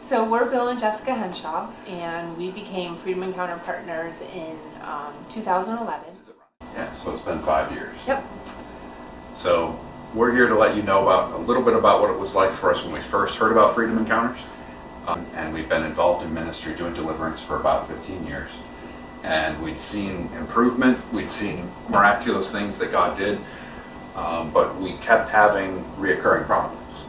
So we're Bill and Jessica Henshaw, and we became Freedom Encounter partners in 2011. Yeah, so it's been 5 years. Yep. So we're here to let you know about a little bit about what it was like for us when we first heard about Freedom Encounters. And we've been involved in ministry doing deliverance for about 15 years. And we'd seen improvement, we'd seen miraculous things that God did, but we kept having reoccurring problems.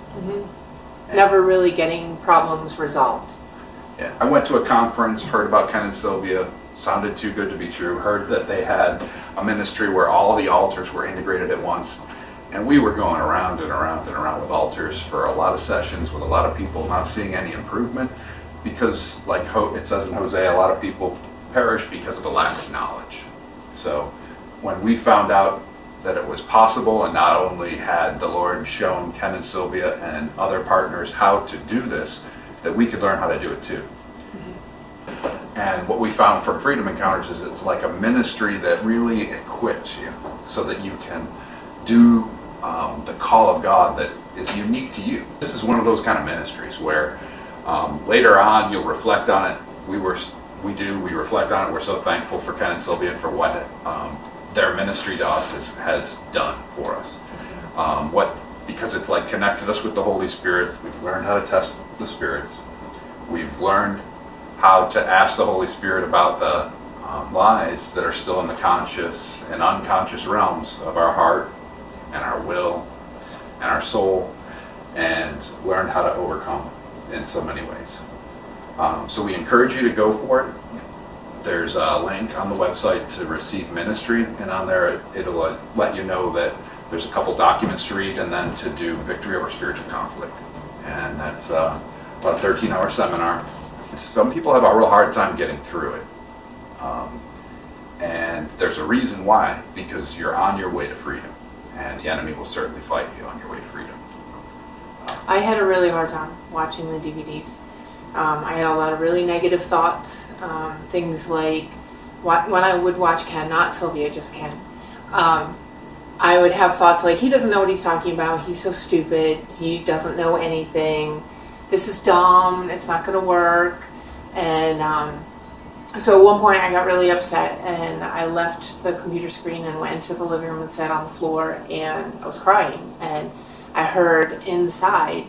Never really getting problems resolved. Yeah, I went to a conference, heard about Ken and Sylvia, sounded too good to be true, heard that they had a ministry where all the altars were integrated at once, and we were going around and around and around with altars for a lot of sessions with a lot of people, not seeing any improvement, because like it says in Hosea, a lot of people perish because of the lack of knowledge. So when we found out that it was possible, and not only had the Lord shown Ken and Sylvia and other partners how to do this, that we could learn how to do it too. And what we found from Freedom Encounters is it's like a ministry that really equips you so that you can do the call of God that is unique to you. This is one of those kind of ministries where later on you'll reflect on it. We reflect on it. We're so thankful for Ken and Sylvia and for what their ministry to us has done for us. Because it's like connected us with the Holy Spirit. We've learned how to test the spirits. We've learned how to ask the Holy Spirit about the lies that are still in the conscious and unconscious realms of our heart and our will and our soul, and learned how to overcome in so many ways. So we encourage you to go for it. There's a link on the website to receive ministry, and on there it'll let you know that there's a couple documents to read and then to do Victory Over Spiritual Conflict. And that's about a 13-hour seminar. Some people have a real hard time getting through it. And there's a reason why, because you're on your way to freedom, and the enemy will certainly fight you on your way to freedom. I had a really hard time watching the DVDs. I had a lot of really negative thoughts, things like when I would watch Ken, not Sylvia, just Ken, I would have thoughts like, he doesn't know what he's talking about, he's so stupid, he doesn't know anything, this is dumb, it's not going to work. And so at one point I got really upset, and I left the computer screen and went into the living room and sat on the floor, and I was crying, and I heard inside,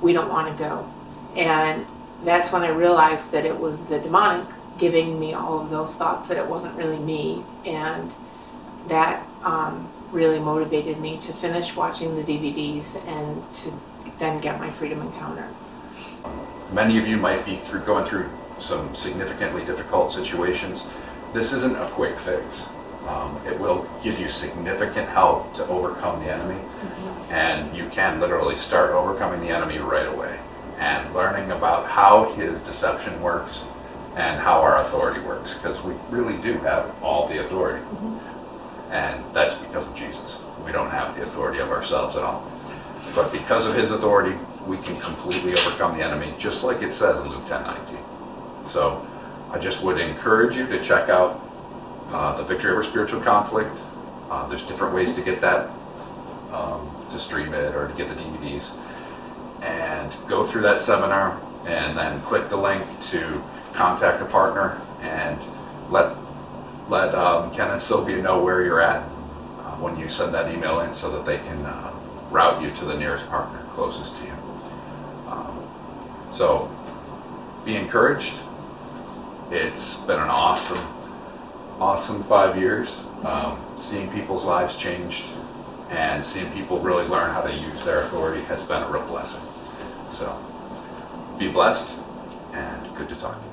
we don't want to go. And that's when I realized that it was the demonic giving me all of those thoughts, that it wasn't really me. And that really motivated me to finish watching the DVDs and to then get my Freedom Encounter. Many of you might be going through some significantly difficult situations. This isn't a quick fix. It will give you significant help to overcome the enemy. And you can literally start overcoming the enemy right away, and learning about how his deception works and how our authority works, because we really do have all the authority. And that's because of Jesus. We don't have the authority of ourselves at all. But because of his authority, we can completely overcome the enemy, just like it says in Luke 10:19. So I just would encourage you to check out the Victory Over Spiritual Conflict. There's different ways to get that, to stream it or to get the DVDs. And go through that seminar, and then click the link to contact a partner, and let Ken and Sylvia know where you're at when you send that email in, so that they can route you to the nearest partner closest to you. So be encouraged. It's been an awesome 5 years. Seeing people's lives changed and seeing people really learn how to use their authority has been a real blessing. So be blessed, and good to talk to you.